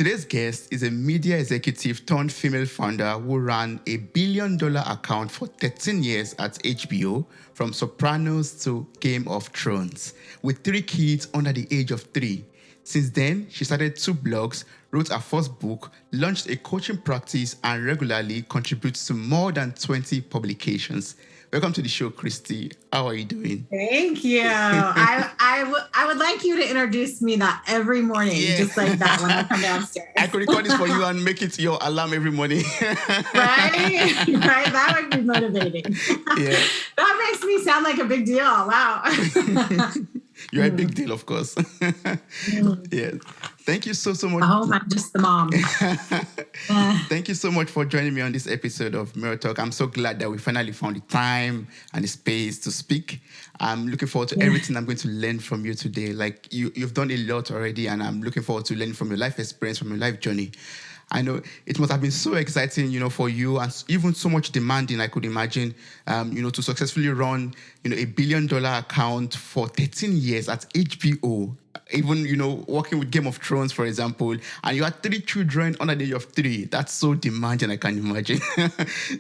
Today's guest is a media executive turned female founder who ran $1 billion account for 13 years at HBO, from Sopranos to Game of Thrones, with 3 kids under the age of 3. Since then, she started 2 blogs, wrote her first book, launched a coaching practice, and regularly contributes to more than 20 publications. Welcome to the show, Kristi. How are you doing? Thank you. I would like you to introduce me that every morning, just like that when I come downstairs. I could record this for you and make it your alarm every morning. Right? That would be motivating. Yeah. That makes me sound like a big deal. Wow. You're a big deal, of course. Yeah. Thank you so much. Oh, I'm just the mom. Thank you so much for joining me on this episode of Mirror Talk. I'm so glad that we finally found the time and the space to speak. I'm looking forward to everything I'm going to learn from you today. Like you've done a lot already, and I'm looking forward to learning from your life experience, from your life journey. I know it must have been so exciting, for you, and even so much demanding, I could imagine, to successfully run, $1 billion account for 13 years at HBO, even, working with Game of Thrones, for example, and you had 3 children under the age of 3. That's so demanding, I can imagine.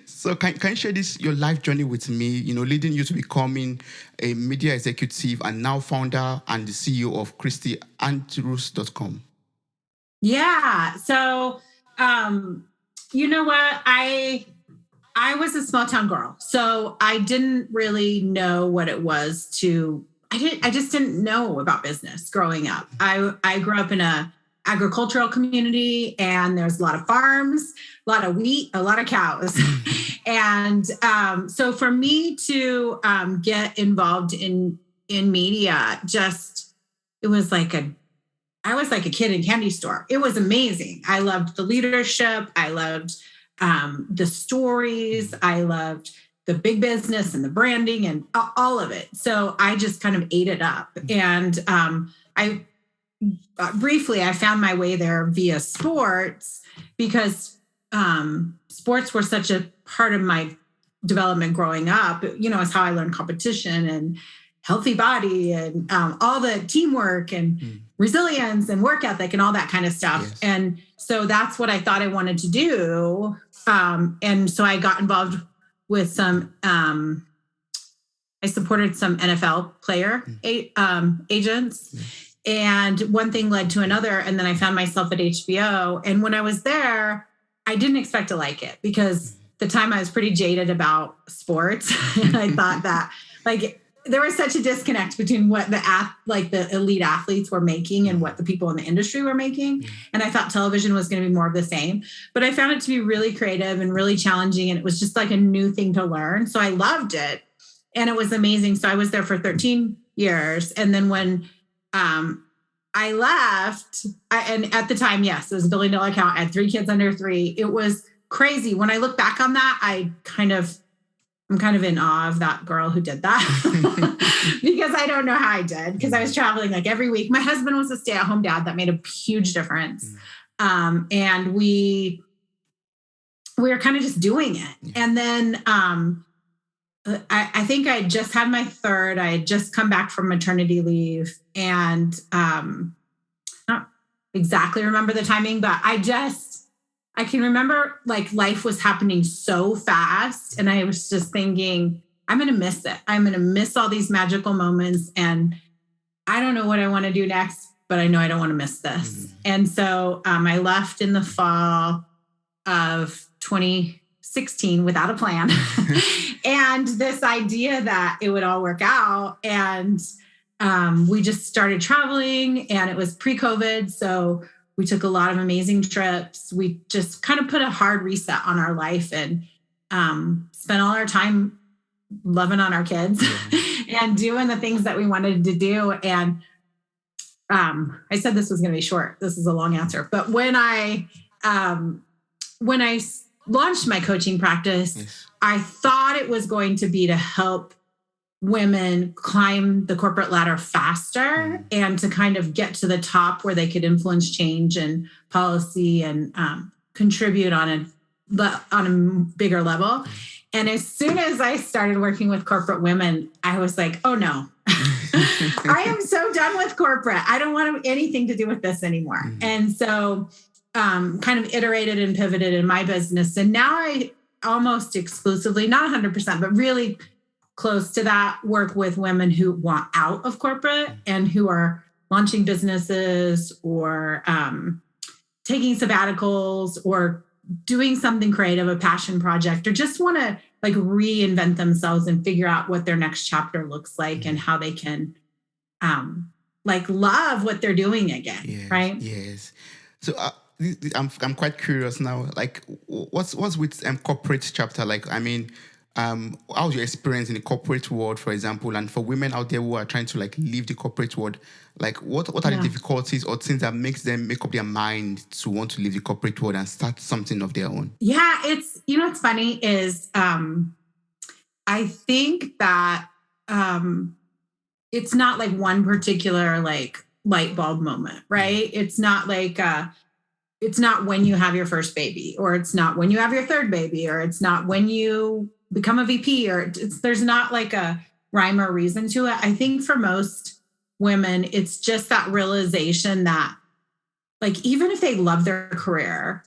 So can you share your life journey with me, leading you to becoming a media executive and now founder and the CEO of KristiAndrus.com? Yeah. So, you know what? I was a small town girl, so I didn't really know what it was I just didn't know about business growing up. I grew up in a agricultural community, and there's a lot of farms, a lot of wheat, a lot of cows. And, so for me to, get involved in media, it was I was like a kid in a candy store. It was amazing. I loved the leadership. I loved the stories. I loved the big business and the branding and all of it. So I just kind of ate it up. And I found my way there via sports, because sports were such a part of my development growing up. It's how I learned competition and healthy body and all the teamwork and resilience and work ethic and all that kind of stuff. Yes. And so that's what I thought I wanted to do. And so I got involved with some, I supported some NFL player agents. And one thing led to another. And then I found myself at HBO. And when I was there, I didn't expect to like it, because at the time I was pretty jaded about sports. And I thought that there was such a disconnect between what the elite athletes were making and what the people in the industry were making. And I thought television was going to be more of the same, but I found it to be really creative and really challenging. And it was just like a new thing to learn. So I loved it, and it was amazing. So I was there for 13 years. And then when I left, and at the time, yes, it was $1 billion account. I had 3 kids under 3. It was crazy. When I look back on that, I'm kind of in awe of that girl who did that, because I don't know how I did, because I was traveling every week. My husband was a stay-at-home dad. That made a huge difference. And we were kind of just doing it. And then I think I just had my 3rd. I had just come back from maternity leave, and not exactly remember the timing, but I can remember life was happening so fast, and I was just thinking, I'm going to miss it. I'm going to miss all these magical moments, and I don't know what I want to do next, but I know I don't want to miss this. And so I left in the fall of 2016 without a plan, and this idea that it would all work out. And we just started traveling, and it was pre-COVID. So we took a lot of amazing trips. We just kind of put a hard reset on our life, and spent all our time loving on our kids and doing the things that we wanted to do. And I said this was going to be short. This is a long answer. But when I launched my coaching practice, I thought it was going to be to help women climb the corporate ladder faster and to kind of get to the top where they could influence change and policy and contribute on a bigger level. And as soon as I started working with corporate women, I was like, oh no, I am so done with corporate. I don't want anything to do with this anymore. And so kind of iterated and pivoted in my business. And now I almost exclusively, not 100%, but really close to that, work with women who want out of corporate and who are launching businesses or taking sabbaticals or doing something creative, a passion project, or just want to like reinvent themselves and figure out what their next chapter looks like and how they can like love what they're doing again. Yes, right. Yes. So I'm quite curious now. Like, what's with corporate chapter? Like, I mean, how's your experience in the corporate world, for example, and for women out there who are trying to like leave the corporate world? Like, what are the difficulties or things that makes them make up their mind to want to leave the corporate world and start something of their own? Yeah, it's what's funny is I think that it's not like one particular like light bulb moment, right? It's not like it's not when you have your first baby, or it's not when you have your third baby, or it's not when you become a VP, or there's not like a rhyme or reason to it. I think for most women, it's just that realization that like, even if they love their career,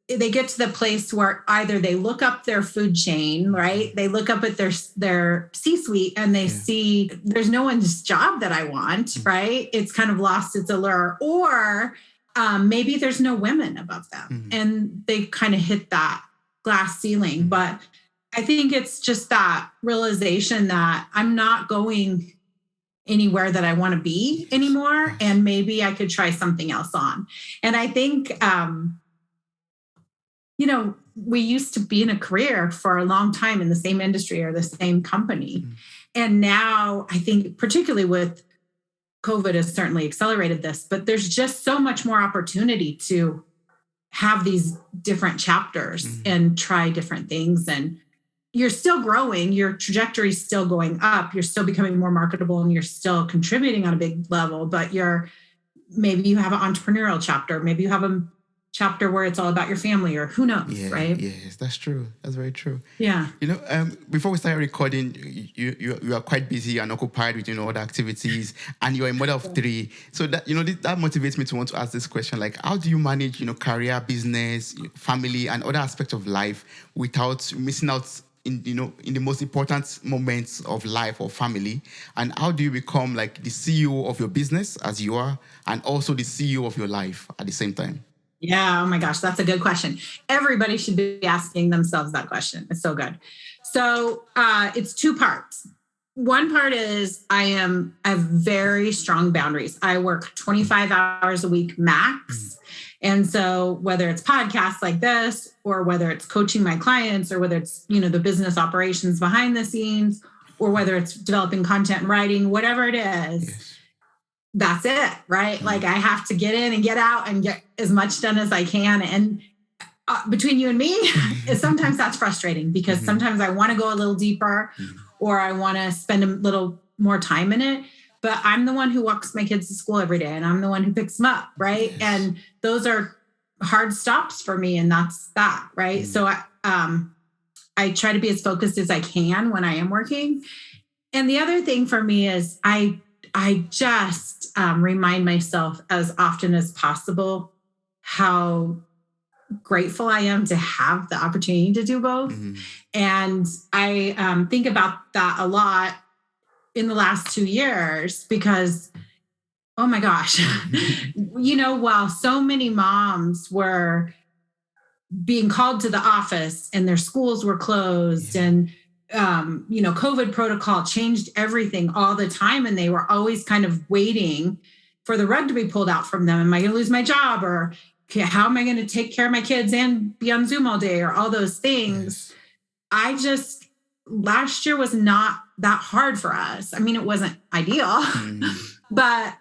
they get to the place where either they look up their food chain, right? They look up at their C-suite and they see there's no one's job that I want, right? It's kind of lost its allure. Or maybe there's no women above them and they kind of hit that glass ceiling. But I think it's just that realization that I'm not going anywhere that I want to be anymore. And maybe I could try something else on. And I think, we used to be in a career for a long time in the same industry or the same company. And now I think particularly with COVID has certainly accelerated this, but there's just so much more opportunity to have these different chapters and try different things. And you're still growing, your trajectory is still going up, you're still becoming more marketable and you're still contributing on a big level, but maybe you have an entrepreneurial chapter, maybe you have a chapter where it's all about your family, or who knows, right? Yes, that's true. That's very true. Yeah. Before we started recording, you are quite busy and occupied with other activities, and you're a mother of 3. So that that motivates me to want to ask this question: like, how do you manage career, business, family, and other aspects of life without missing out in the most important moments of life or family? And how do you become like the CEO of your business as you are, and also the CEO of your life at the same time? Yeah. Oh my gosh. That's a good question. Everybody should be asking themselves that question. It's so good. So it's 2 parts. One part is I have very strong boundaries. I work 25 hours a week max. And so whether it's podcasts like this, or whether it's coaching my clients, or whether it's, the business operations behind the scenes, or whether it's developing content and writing, whatever it is, that's it, right? Like I have to get in and get out and get as much done as I can. And between you and me, sometimes that's frustrating because sometimes I want to go a little deeper or I want to spend a little more time in it. But I'm the one who walks my kids to school every day and I'm the one who picks them up, right? And those are hard stops for me. And that's that, right? So I try to be as focused as I can when I am working. And the other thing for me is I just remind myself as often as possible how grateful I am to have the opportunity to do both. And I think about that a lot in the last 2 years because, oh my gosh, while so many moms were being called to the office and their schools were closed and COVID protocol changed everything all the time. And they were always kind of waiting for the rug to be pulled out from them. Am I going to lose my job? Or how am I going to take care of my kids and be on Zoom all day or all those things? Last year was not that hard for us. I mean, it wasn't ideal, but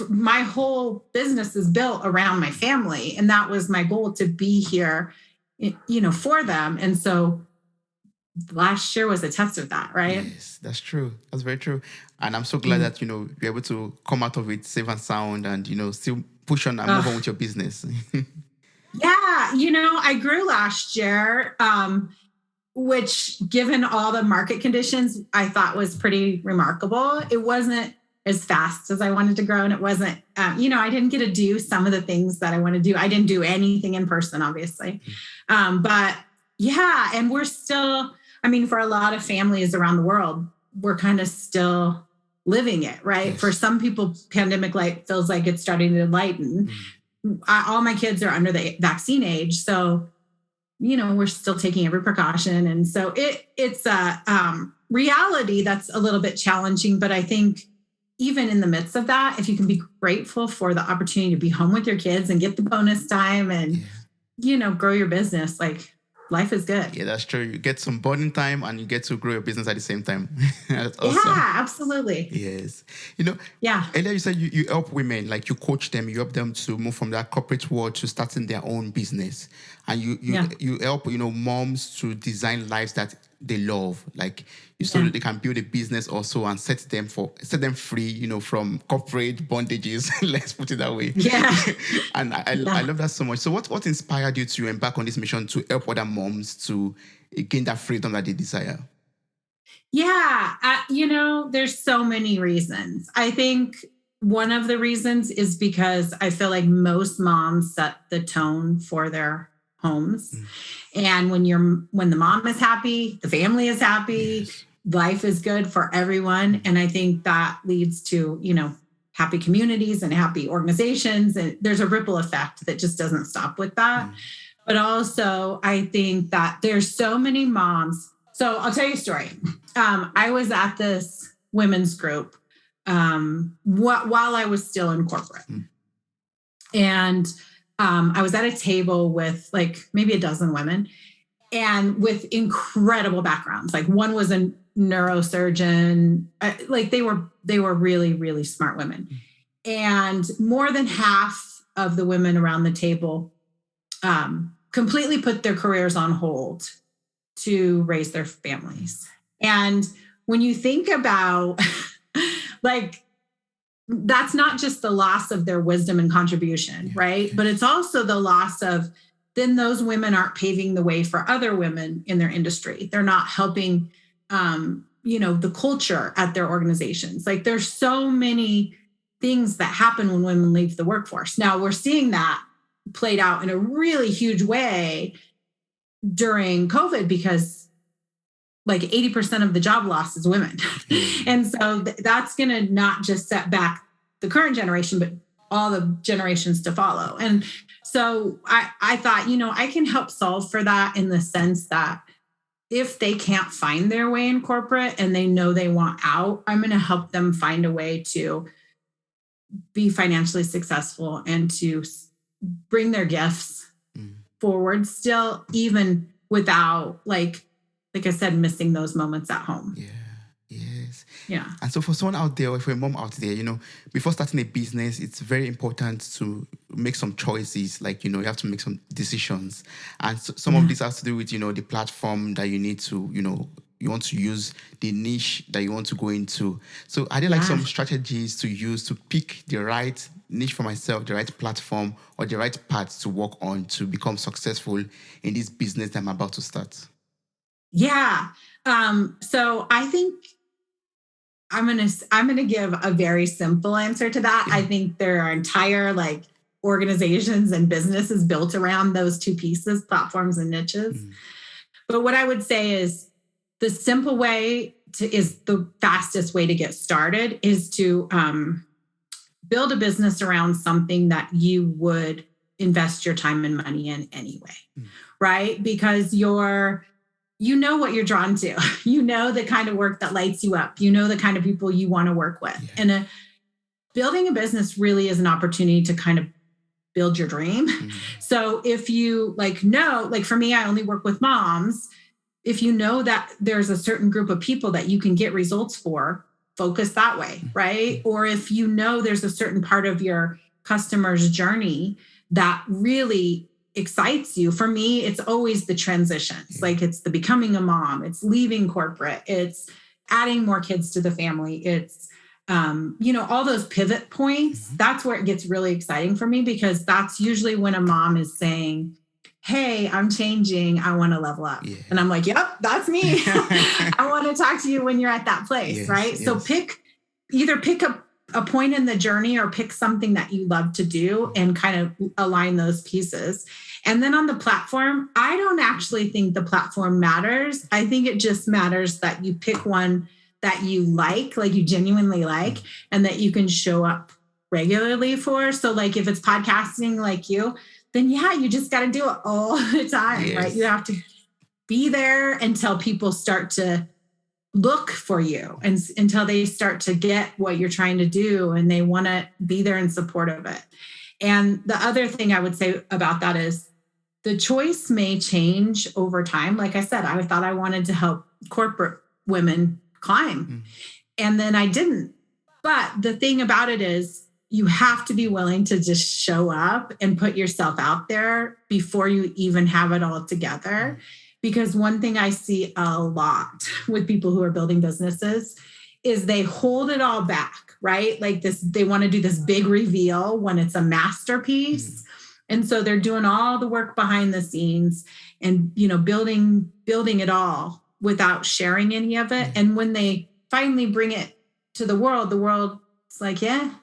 my whole business is built around my family. And that was my goal, to be here, for them. And so last year was a test of that, right? Yes, that's true. That's very true. And I'm so glad that, you're able to come out of it safe and sound and, still push on and move on with your business. Yeah. I grew last year, which given all the market conditions, I thought was pretty remarkable. It wasn't as fast as I wanted to grow. And it wasn't, I didn't get to do some of the things that I want to do. I didn't do anything in person, obviously. But yeah, and we're still, for a lot of families around the world, we're kind of still living it, right? Yes. For some people, pandemic light feels like it's starting to enlighten. All my kids are under the vaccine age. So, we're still taking every precaution. And so it's a reality that's a little bit challenging. But I think even in the midst of that, if you can be grateful for the opportunity to be home with your kids and get the bonus time and, grow your business, like life is good. Yeah, that's true. You get some bonding time and you get to grow your business at the same time. That's awesome. Yeah, absolutely. Yes. Earlier you said you help women, like you coach them, you help them to move from that corporate world to starting their own business. And you help, moms to design lives that they love, like so that they can build a business also and set them free, from corporate bondages. Let's put it that way. Yeah. And I love that so much. So what inspired you to embark on this mission to help other moms to gain that freedom that they desire? Yeah. There's so many reasons. I think one of the reasons is because I feel like most moms set the tone for their homes. And when the mom is happy, the family is happy, life is good for everyone. And I think that leads to, happy communities and happy organizations. And there's a ripple effect that just doesn't stop with that. But also I think that there's so many moms. So I'll tell you a story. I was at this women's group while I was still in corporate. And I was at a table with like maybe a dozen women and with incredible backgrounds. Like one was a neurosurgeon, like they were really, really smart women. And more than half of the women around the table completely put their careers on hold to raise their families. And when you think about like, that's not just the loss of their wisdom and contribution, right? But it's also the loss of then those women aren't paving the way for other women in their industry. They're not helping, the culture at their organizations. Like there's so many things that happen when women leave the workforce. Now we're seeing that played out in a really huge way during COVID because like 80% of the job loss is women. And so that's going to not just set back the current generation, but all the generations to follow. And so I thought, I can help solve for that in the sense that if they can't find their way in corporate and they know they want out, I'm going to help them find a way to be financially successful and to bring their gifts forward still, even without like I said, missing those moments at home. Yeah. Yes. Yeah. And so for someone out there, or for a mom out there, before starting a business, it's very important to make some choices. Like, you have to make some decisions. And so, some of this has to do with, the platform that you need to, you want to use, the niche that you want to go into. So are there like some strategies to use to pick the right niche for myself, the right platform or the right path to work on to become successful in this business that I'm about to start? Yeah. So I think I'm going to give a very simple answer to that. I think there are entire like organizations and businesses built around those two pieces, platforms and niches. But what I would say is the simple way is the fastest way to get started is to build a business around something that you would invest your time and money in anyway, right? Because you know what you're drawn to. You know the kind of work that lights you up. You know the kind of people you want to work with. And building a business really is an opportunity to kind of build your dream. So if you for me, I only work with moms. If you know that there's a certain group of people that you can get results for, focus that way, right? Or if you know there's a certain part of your customer's journey that really excites you. For me, it's always the transitions. Like it's the becoming a mom, it's leaving corporate, it's adding more kids to the family. It's, all those pivot points. That's where it gets really exciting for me because that's usually when a mom is saying, hey, I'm changing. I want to level up. And I'm like, yep, that's me. I want to talk to you when you're at that place, right? So either pick a point in the journey or pick something that you love to do and kind of align those pieces. And then on the platform, I don't actually think the platform matters. I think it just matters that you pick one that you like you genuinely like, and that you can show up regularly for. So like if it's podcasting like you, then yeah, you just got to do it all the time, right? You have to be there until people start to look for you and until they start to get what you're trying to do and they want to be there in support of it. And the other thing I would say about that is the choice may change over time. Like I said, I thought I wanted to help corporate women climb, and then I didn't. But the thing about it is you have to be willing to just show up and put yourself out there before you even have it all together. Because one thing I see a lot with people who are building businesses is they hold it all back, right? Like this, they want to do this big reveal when it's a masterpiece. And so they're doing all the work behind the scenes and, building it all without sharing any of it. And when they finally bring it to the world's like, yeah,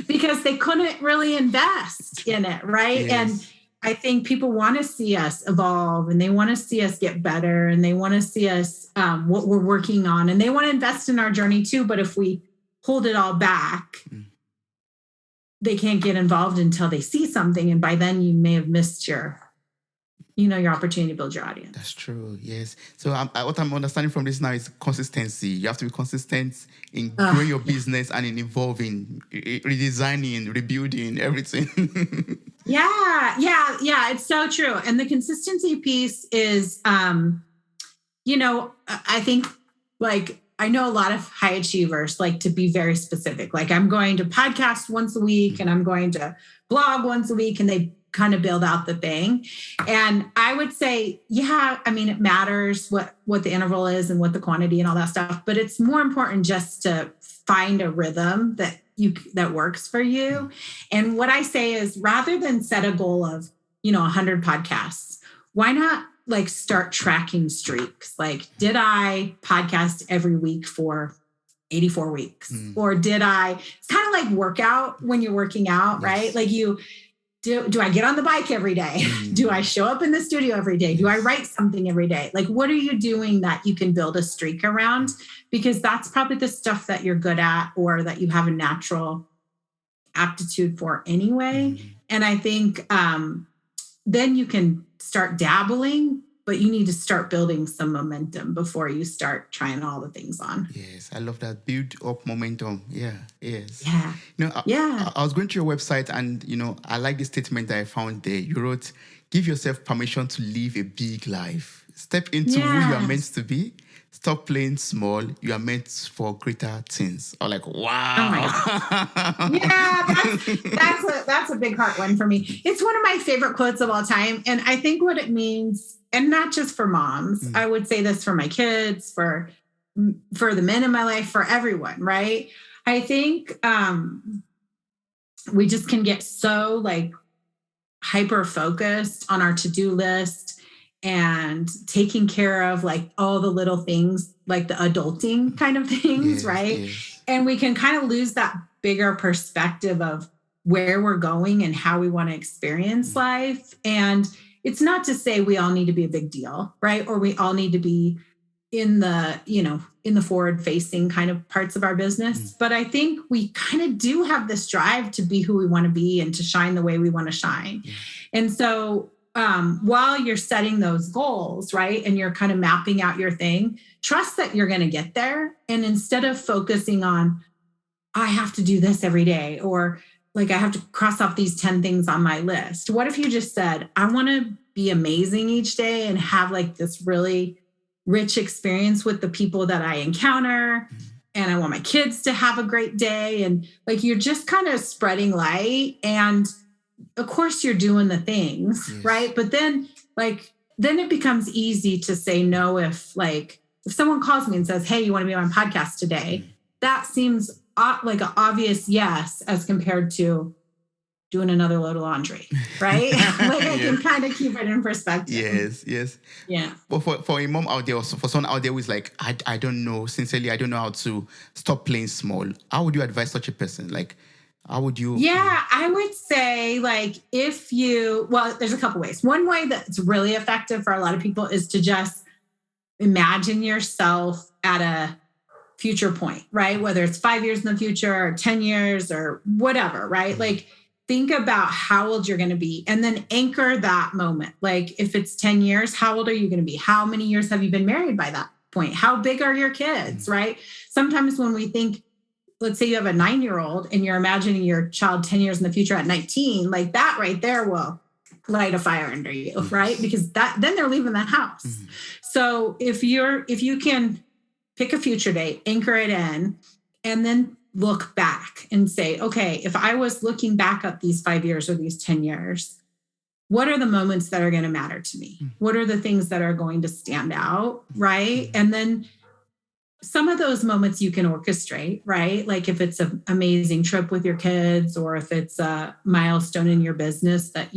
because they couldn't really invest in it, right? Yes. And I think people want to see us evolve and they want to see us get better and they want to see us what we're working on and they want to invest in our journey too. But if we hold it all back, they can't get involved until they see something. And by then you may have missed your opportunity to build your audience. That's true. Yes. So what I'm understanding from this now is consistency. You have to be consistent in growing your business and in evolving, redesigning, rebuilding, everything. Yeah. It's so true. And the consistency piece is, I think I know a lot of high achievers like to be very specific. Like I'm going to podcast once a week and I'm going to blog once a week and they kind of build out the thing. And I would say, it matters what the interval is and what the quantity and all that stuff, but it's more important just to find a rhythm that works for you. And what I say is rather than set a goal of, 100 podcasts, why not start tracking streaks? Did I podcast every week for 84 weeks? Or it's kind of like workout when you're working out, right? Do I get on the bike every day? Do I show up in the studio every day? Do I write something every day? What are you doing that you can build a streak around? Because that's probably the stuff that you're good at or that you have a natural aptitude for anyway. And I think then you can start dabbling, but you need to start building some momentum before you start trying all the things on. Yes, I love that. Build up momentum. Yeah, yes. Yeah. I was going through your website and, I like the statement that I found there. You wrote, give yourself permission to live a big life. Step into who you are meant to be. Stop playing small. You are meant for greater things. I'm like, wow. Oh my God. Yeah, that's a big heart one for me. It's one of my favorite quotes of all time. And I think what it means, and not just for moms, I would say this for my kids, for the men in my life, for everyone, right? I think we just can get so hyper focused on our to-do list and taking care of all the little things, the adulting kind of things, right? Yes. And we can kind of lose that bigger perspective of where we're going and how we want to experience life. And it's not to say we all need to be a big deal, right? Or we all need to be in the forward facing kind of parts of our business. But I think we kind of do have this drive to be who we want to be and to shine the way we want to shine. And so while you're setting those goals, right, and you're kind of mapping out your thing, trust that you're going to get there. And instead of focusing on, I have to do this every day, or I have to cross off these 10 things on my list. What if you just said, I want to be amazing each day and have this really rich experience with the people that I encounter. And I want my kids to have a great day. And you're just kind of spreading light. And of course you're doing the things, right? But then it becomes easy to say no if someone calls me and says, hey, you want to be on my podcast today? That seems like an obvious yes, as compared to, doing another load of laundry, right? Like I can kind of keep it in perspective. Yes. Yeah. But for a mom out there, or for someone out there who is like, I don't know, sincerely, I don't know how to stop playing small. How would you advise such a person? Like, how would you? Yeah, I would say like there's a couple ways. One way that's really effective for a lot of people is to just imagine yourself at a future point, right? Whether it's 5 years in the future or 10 years or whatever, right? Like think about how old you're going to be and then anchor that moment. Like if it's 10 years, how old are you going to be? How many years have you been married by that point? How big are your kids, right? Sometimes when we think, let's say you have a 9-year-old and you're imagining your child 10 years in the future at 19, like that right there will light a fire under you, right? Because then they're leaving the house. So if you can pick a future date, anchor it in, and then look back and say, okay, if I was looking back at these 5 years or these 10 years, what are the moments that are going to matter to me? What are the things that are going to stand out, right? And then some of those moments you can orchestrate, right? Like if it's an amazing trip with your kids or if it's a milestone in your business that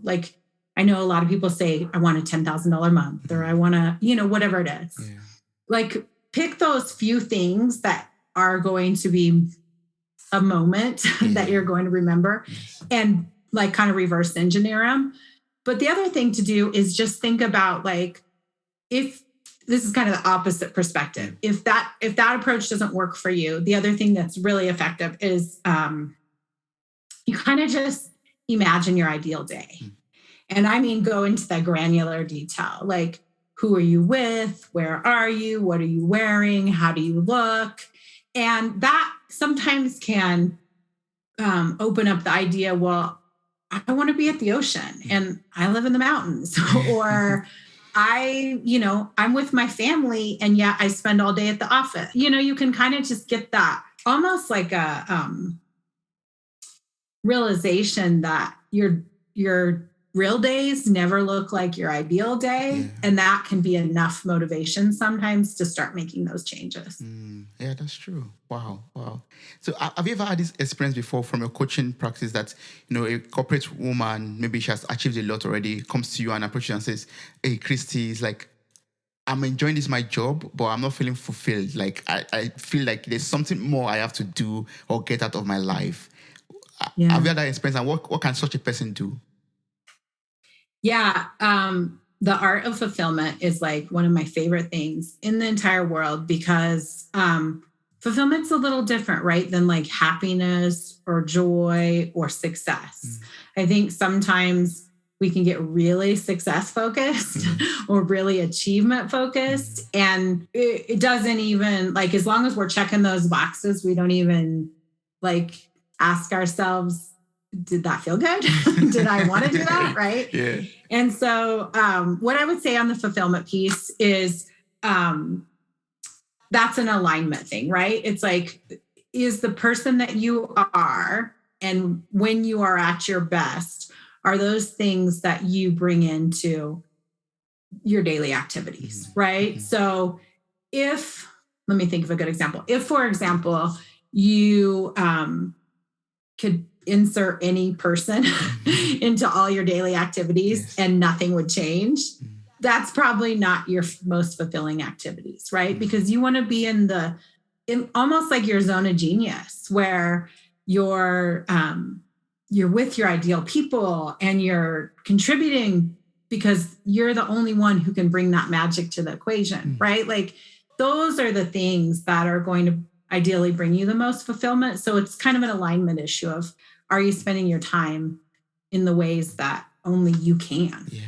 like I know a lot of people say, I want a $10,000 month or I want to, whatever it is. Yeah. Like pick those few things that are going to be a moment that you're going to remember and like kind of reverse engineer them. But the other thing to do is just think about like, if this is kind of the opposite perspective, if that approach doesn't work for you, the other thing that's really effective is you kind of just imagine your ideal day. And I mean, go into the granular detail, like who are you with? Where are you? What are you wearing? How do you look? And that sometimes can open up the idea, well, I want to be at the ocean and I live in the mountains or I'm with my family and yet I spend all day at the office. You can kind of just get that almost like a realization that your real days never look like your ideal day. Yeah. And that can be enough motivation sometimes to start making those changes. Yeah, that's true. Wow. So have you ever had this experience before from your coaching practice that, a corporate woman, maybe she has achieved a lot already, comes to you and approaches you and says, hey, Kristi, it's like, I'm enjoying my job, but I'm not feeling fulfilled. Like, I feel like there's something more I have to do or get out of my life. Yeah. Have you had that experience? And what can such a person do? Yeah. The art of fulfillment is like one of my favorite things in the entire world because fulfillment's a little different, right? Than like happiness or joy or success. I think sometimes we can get really success focused or really achievement focused. And it doesn't even like, as long as we're checking those boxes, we don't even like ask ourselves, did that feel good? Did I want to do that? Right. Yeah. And so what I would say on the fulfillment piece is that's an alignment thing, right? It's like, is the person that you are and when you are at your best, are those things that you bring into your daily activities, right? So let me think of a good example. If, for example, you could insert any person into all your daily activities and nothing would change, that's probably not your most fulfilling activities, right? Because you want to be in almost like your zone of genius where you're with your ideal people and you're contributing because you're the only one who can bring that magic to the equation, right? Like those are the things that are going to ideally bring you the most fulfillment. So it's kind of an alignment issue of, are you spending your time in the ways that only you can? Yeah.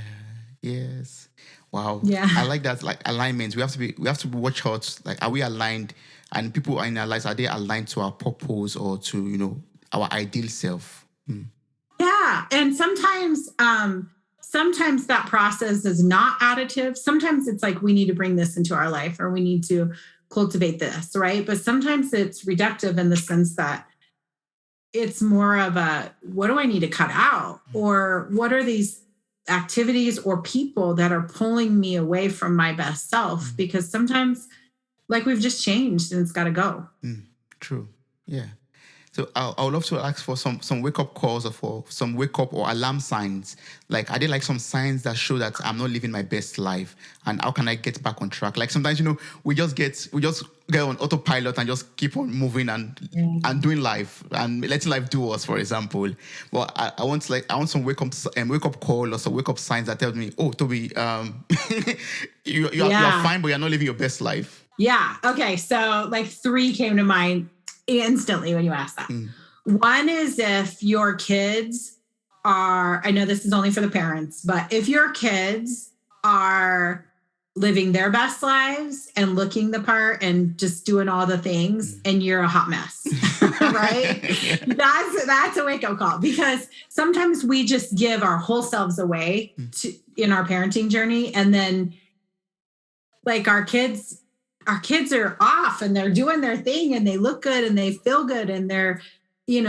Yes. Wow. Yeah. I like that. Like alignment. We have to watch out. Like, are we aligned? And people in our lives, are they aligned to our purpose or to, our ideal self? Yeah. And sometimes that process is not additive. Sometimes it's like, we need to bring this into our life or we need to cultivate this, right? But sometimes it's reductive in the sense that it's more of what do I need to cut out? Or what are these activities or people that are pulling me away from my best self? Because sometimes like we've just changed and it's got to go. True. Yeah. So I would love to ask for some wake up calls or for some wake up or alarm signs. Like, are there like some signs that show that I'm not living my best life, and how can I get back on track? Like sometimes we just get on autopilot and just keep on moving and doing life and letting life do us, for example. But I want some wake up call or some wake up signs that tell me, oh, Toby, you're fine, but you're not living your best life. Yeah. Okay. So like 3 came to mind instantly when you asked that. One is if your kids are, I know this is only for the parents, but if your kids are living their best lives and looking the part and just doing all the things and you're a hot mess, right? That's a wake-up call, because sometimes we just give our whole selves away in our parenting journey, and then like our kids are off and they're doing their thing and they look good and they feel good and they're doing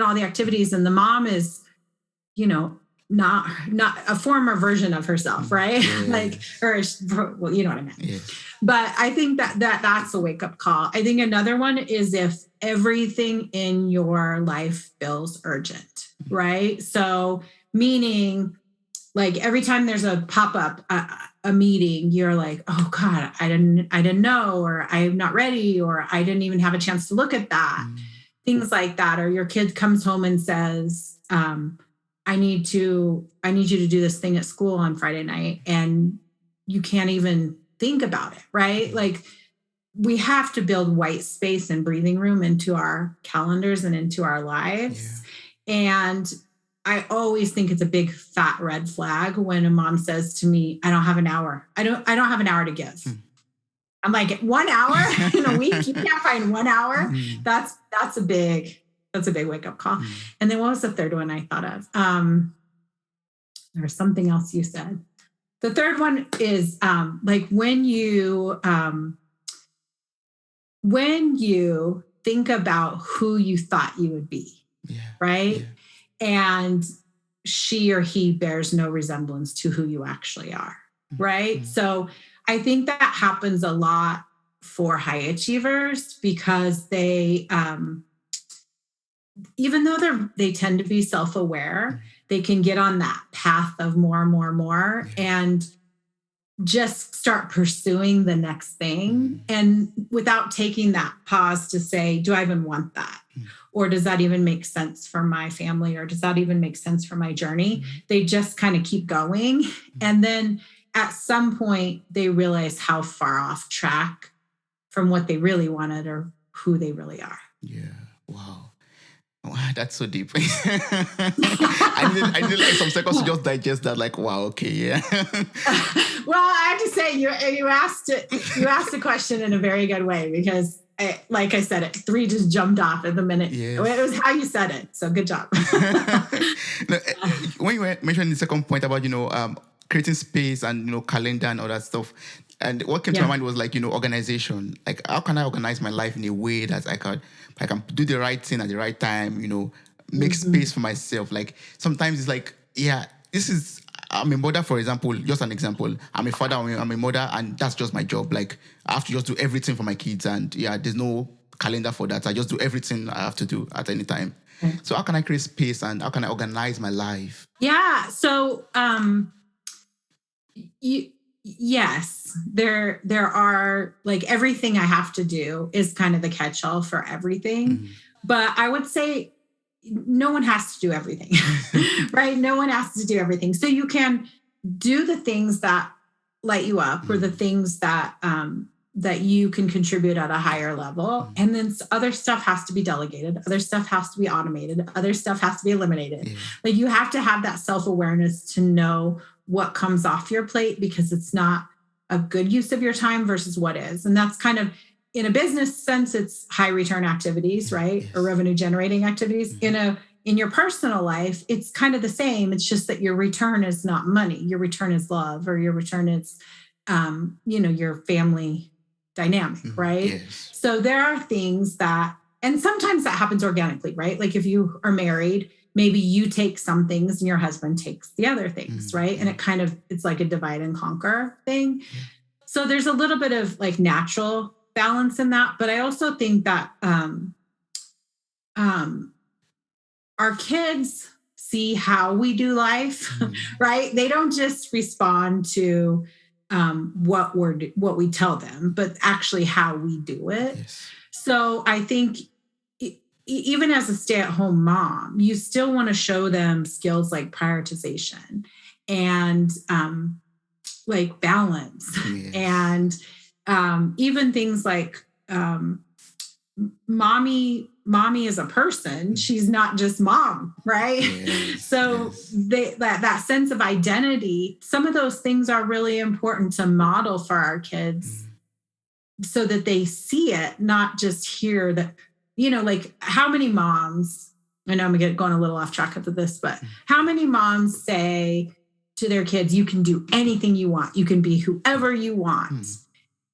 all the activities, and the mom is, not a former version of herself, right? Well, you know what I meant. Yeah. But I think that's a wake up call. I think another one is if everything in your life feels urgent, right? So meaning like every time there's a pop-up, a meeting, you're like, oh God, I didn't know, or I'm not ready, or I didn't even have a chance to look at that. Things like that. Or your kid comes home and says, I need you to do this thing at school on Friday night, and you can't even think about it, right? Like we have to build white space and breathing room into our calendars and into our lives. Yeah. And I always think it's a big fat red flag when a mom says to me, I don't have an hour. I don't have an hour to give. I'm like, 1 hour in a week? You can't find 1 hour? That's a big wake up call. And then what was the third one I thought of? There was something else you said. The third one is like when you think about who you thought you would be, right? Yeah. And she or he bears no resemblance to who you actually are, right? So I think that happens a lot for high achievers, because they, even though they tend to be self-aware, they can get on that path of more and more and more, and just start pursuing the next thing. And without taking that pause to say, do I even want that? Or does that even make sense for my family? Or does that even make sense for my journey? They just kind of keep going. And then at some point they realize how far off track from what they really wanted or who they really are. Yeah. Wow. That's so deep. I need like some seconds to just digest that. Like, wow, okay, yeah. Well, I have to say, you asked the question in a very good way, because, like I said, 3 just jumped off at the minute. Yes. It was how you said it, so good job. When you were mentioning the second point about creating space and calendar and all that stuff, and what came to my mind was like organization. Like, how can I organize my life in a way that I can do the right thing at the right time? Make space for myself. Like sometimes it's like, I'm a mother, for example. Just an example. I'm a father. I'm a mother, and that's just my job. Like I have to just do everything for my kids, and there's no calendar for that. I just do everything I have to do at any time. So how can I create space, and how can I organize my life? Yeah. So yes, there are, like, everything I have to do is kind of the catch-all for everything. But I would say no one has to do everything, right? No one has to do everything. So you can do the things that light you up, or the things that you can contribute at a higher level. And then other stuff has to be delegated. Other stuff has to be automated. Other stuff has to be eliminated. Like you have to have that self-awareness to know what comes off your plate, because it's not a good use of your time versus what is. And that's kind of, in a business sense, it's high return activities, right? Or revenue generating activities. In your personal life, it's kind of the same. It's just that your return is not money. Your return is love, or your return is, your family dynamic, right? Yes. So there are things that, and sometimes that happens organically, right? Like if you are married, maybe you take some things and your husband takes the other things, right? And it's like a divide and conquer thing. So there's a little bit of like natural balance in that. But I also think that um, our kids see how we do life, right? They don't just respond to what we tell them, but actually how we do it. Yes. So I think even as a stay-at-home mom, you still want to show them skills like prioritization and like balance, Yes. and even things like mommy is a person. She's not just mom, right? Yes. So Yes. that sense of identity, some of those things are really important to model for our kids so that they see it, not just hear that, like how many moms, I know I'm going a little off track of this, but how many moms say to their kids, you can do anything you want. You can be whoever you want.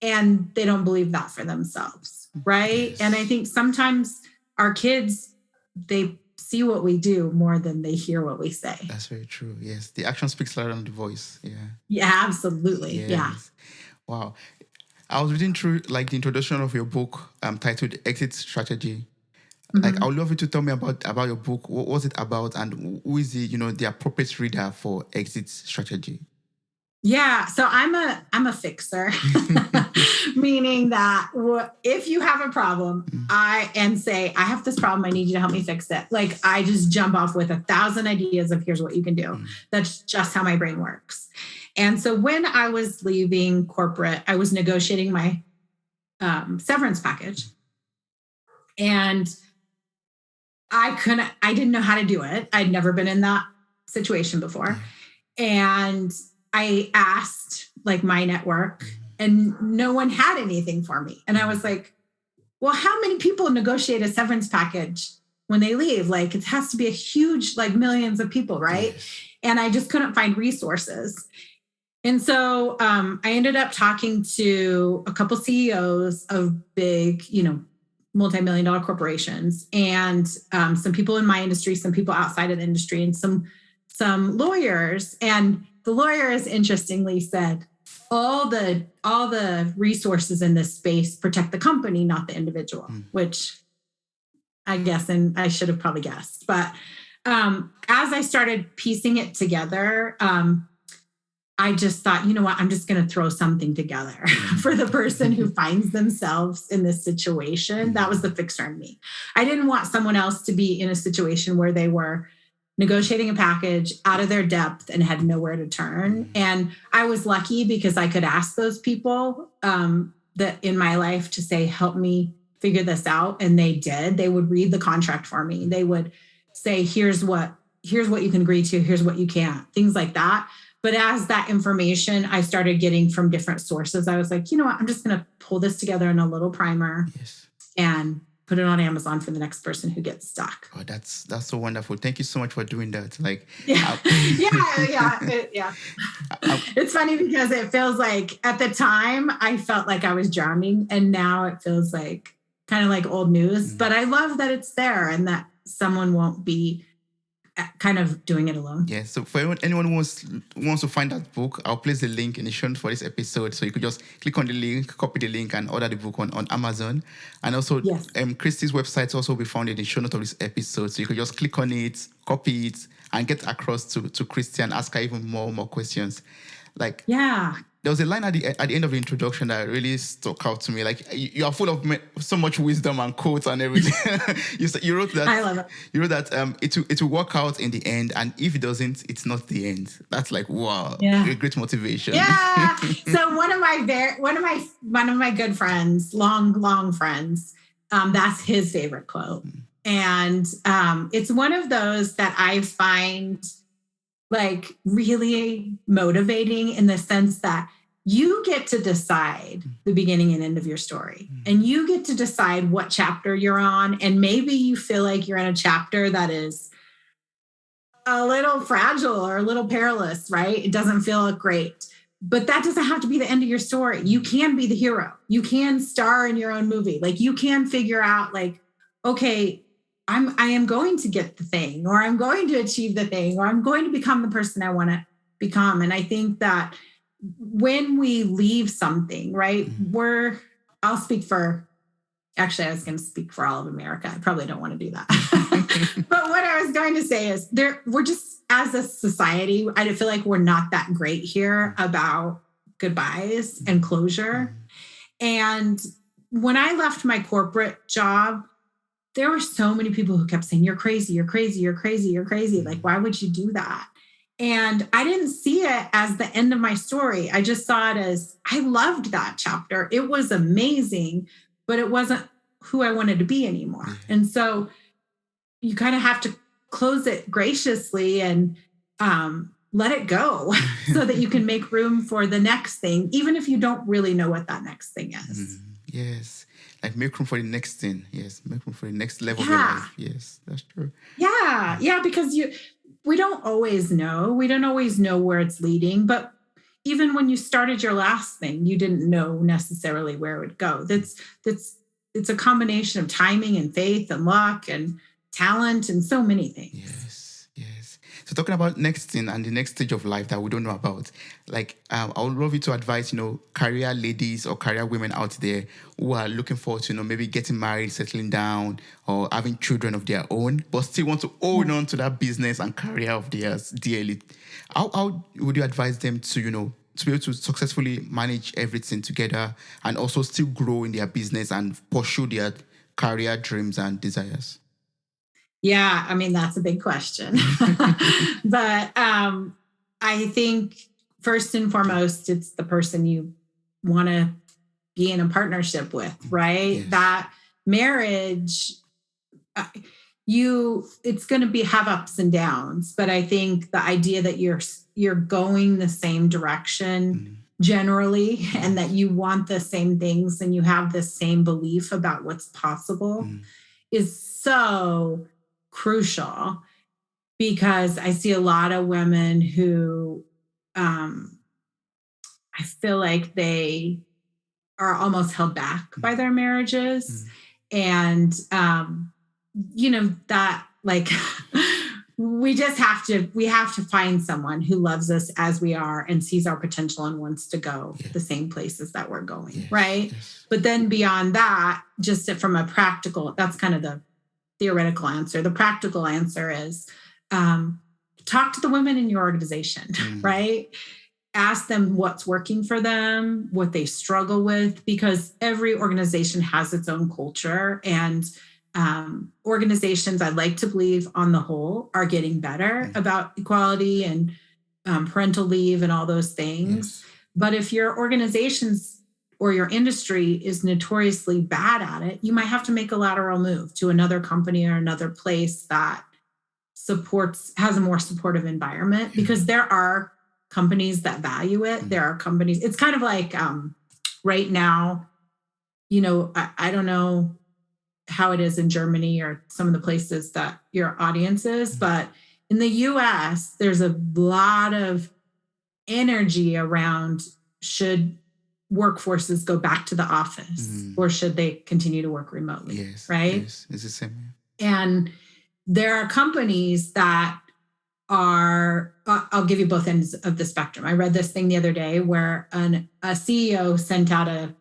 And they don't believe that for themselves, right? Yes. And I think sometimes our kids, they see what we do more than they hear what we say. That's very true. Yes. The action speaks louder than the voice. Yeah. Yeah, absolutely. Yes. Yeah. Wow. I was reading through like the introduction of your book titled Exit Strategy. Like, I would love you to tell me about your book. What was it about, and who is the appropriate reader for Exit Strategy? Yeah, so I'm a fixer, meaning that if you have a problem, I have this problem, I need you to help me fix it. Like, I just jump off with 1,000 ideas of here's what you can do. That's just how my brain works. And so when I was leaving corporate, I was negotiating my severance package, and I didn't know how to do it. I'd never been in that situation before. And I asked like my network, and no one had anything for me. And I was like, well, how many people negotiate a severance package when they leave? Like, it has to be a huge, like millions of people, right? Yes. And I just couldn't find resources. And so I ended up talking to a couple CEOs of big, multi-million-dollar corporations, and some people in my industry, some people outside of the industry, and some lawyers. And the lawyers, interestingly, said all the resources in this space protect the company, not the individual, which I guess, and I should have probably guessed. But as I started piecing it together, I just thought, you know what, I'm just going to throw something together for the person who finds themselves in this situation. That was the fixer in me. I didn't want someone else to be in a situation where they were negotiating a package out of their depth and had nowhere to turn. And I was lucky because I could ask those people that in my life to say, help me figure this out. And they did. They would read the contract for me. They would say, here's what you can agree to, here's what you can't, things like that. But as that information I started getting from different sources, I was like, you know what, I'm just going to pull this together in a little primer and put it on Amazon for the next person who gets stuck. Oh, that's so wonderful. Thank you so much for doing that. Like, yeah. It's funny because it feels like at the time I felt like I was drowning, and now it feels like kind of like old news. But I love that it's there and that someone won't be kind of doing it alone. Yeah. So for anyone who wants to find that book, I'll place the link in the show notes for this episode. So you could just click on the link, copy the link, and order the book on Amazon. And also, Kristi's website also will be found in the show notes of this episode. So you could just click on it, copy it, and get across to Kristi and ask her even more questions. Like, there was a line at the end of the introduction that really stuck out to me. Like, you are full of so much wisdom and quotes and everything. you wrote that. I love it. You wrote that it will work out in the end, and if it doesn't, it's not the end. That's like, wow, a great motivation. Yeah. So one of my good friends, long friends, that's his favorite quote, and it's one of those that I find like really motivating in the sense that you get to decide the beginning and end of your story, and you get to decide what chapter you're on. And maybe you feel like you're in a chapter that is a little fragile or a little perilous, right? It doesn't feel great, but that doesn't have to be the end of your story. You can be the hero. You can star in your own movie. Like, you can figure out like, okay, I am going to get the thing, or I'm going to achieve the thing, or I'm going to become the person I want to become. And I think that when we leave something, right, I'll speak for Actually, I was going to speak for all of America. I probably don't want to do that. But what I was going to say is we're just, as a society, I feel like we're not that great here about goodbyes and closure. And when I left my corporate job, there were so many people who kept saying, you're crazy, you're crazy, you're crazy, you're crazy. Like, why would you do that? And I didn't see it as the end of my story. I just saw it as, I loved that chapter. It was amazing, but it wasn't who I wanted to be anymore. And so you kind of have to close it graciously and let it go so that you can make room for the next thing, even if you don't really know what that next thing is. Yes. Like make room for the next thing. Yes. Make room for the next level of your life. Yes, that's true. Yeah. Yeah. Because we don't always know. We don't always know where it's leading. But even when you started your last thing, you didn't know necessarily where it would go. It's a combination of timing and faith and luck and talent and so many things. Yes. So talking about next thing and the next stage of life that we don't know about, like I would love you to advise, career ladies or career women out there who are looking forward to, maybe getting married, settling down, or having children of their own, but still want to hold on to that business and career of theirs dearly. How would you advise them to, to be able to successfully manage everything together and also still grow in their business and pursue their career dreams and desires? Yeah, I mean, that's a big question. But I think first and foremost, it's the person you want to be in a partnership with, right? Yes. That marriage, it's going to have ups and downs, but I think the idea that you're going the same direction generally, and that you want the same things and you have the same belief about what's possible is so crucial, because I see a lot of women who I feel like they are almost held back by their marriages. And, that like, we have to find someone who loves us as we are and sees our potential and wants to go the same places that we're going. Right. Yes. But then beyond that, just from a practical, that's kind of the theoretical answer. The practical answer is talk to the women in your organization, right? Ask them what's working for them, what they struggle with, because every organization has its own culture, and organizations, I'd like to believe on the whole, are getting better about equality and parental leave and all those things. Yes. But if your organization's or your industry is notoriously bad at it, you might have to make a lateral move to another company or another place that has a more supportive environment, because there are companies that value it. There are companies, it's kind of like right now, I don't know how it is in Germany or some of the places that your audience is, but in the US, there's a lot of energy around, should workforces go back to the office or should they continue to work remotely? Yes, right? Yes, it's the same. And there are companies that are, I'll give you both ends of the spectrum. I read this thing the other day where a CEO sent out a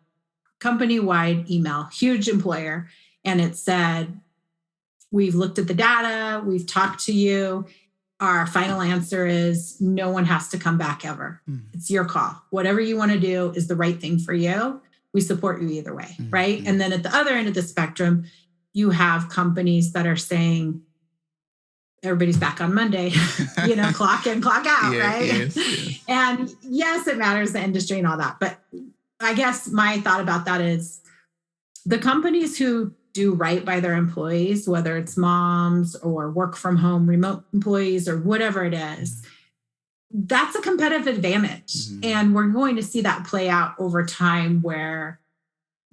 company-wide email, huge employer, and it said, we've looked at the data, we've talked to you. Our final answer is no one has to come back ever. It's your call. Whatever you want to do is the right thing for you. We support you either way, right? And then at the other end of the spectrum, you have companies that are saying, everybody's back on Monday, clock in, clock out, right? Yes. And yes, it matters, the industry and all that. But I guess my thought about that is the companies who do right by their employees, whether it's moms or work from home, remote employees, or whatever it is, that's a competitive advantage. And we're going to see that play out over time, where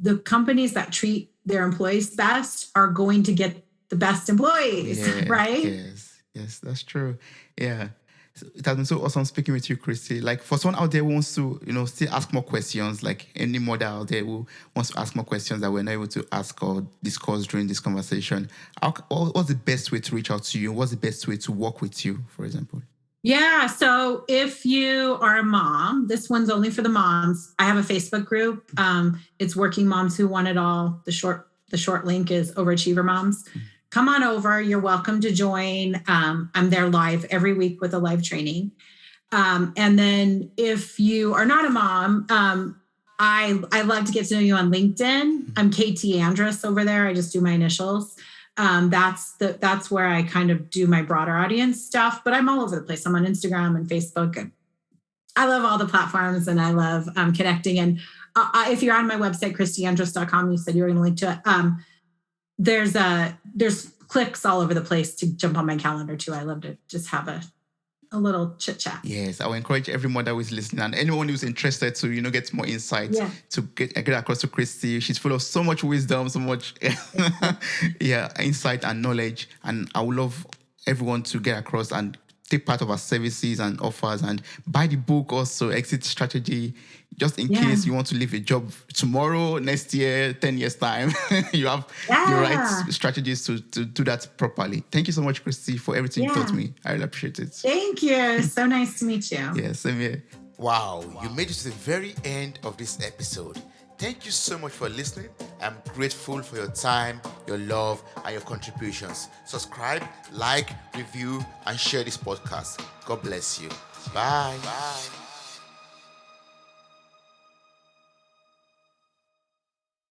the companies that treat their employees best are going to get the best employees, right? Yes, that's true. Yeah. It has been so awesome speaking with you, Kristi. Like, for someone out there who wants to, still ask more questions, like any mother out there who wants to ask more questions that we're not able to ask or discuss during this conversation, what's the best way to reach out to you? What's the best way to work with you, for example? Yeah. So if you are a mom, this one's only for the moms. I have a Facebook group. It's Working Moms Who Want It All. The the short link is Overachiever Moms. Come on over. You're welcome to join. I'm there live every week with a live training. And then if you are not a mom, I love to get to know you on LinkedIn. I'm Kristi Andrus over there. I just do my initials. That's where I kind of do my broader audience stuff, but I'm all over the place. I'm on Instagram and Facebook, and I love all the platforms, and I love connecting. And if you're on my website, kristiandrus.com, you said you were going to link to it. There's clicks all over the place to jump on my calendar too. I love to just have a little chit chat. Yes, I will encourage every mother who is listening and anyone who's interested to, get more insights to get across to Kristi. She's full of so much wisdom, so much insight and knowledge. And I would love everyone to get across and take part of our services and offers and buy the book also, Exit Strategy, just in case you want to leave a job tomorrow, next year, 10 years time, you have the right strategies to do that properly. Thank you so much, Kristi, for everything you taught me. I really appreciate it. Thank you. So nice to meet you. Yeah, same here. Wow, you made it to the very end of this episode. Thank you so much for listening. I'm grateful for your time, your love, and your contributions. Subscribe, like, review, and share this podcast. God bless you. Bye. Bye.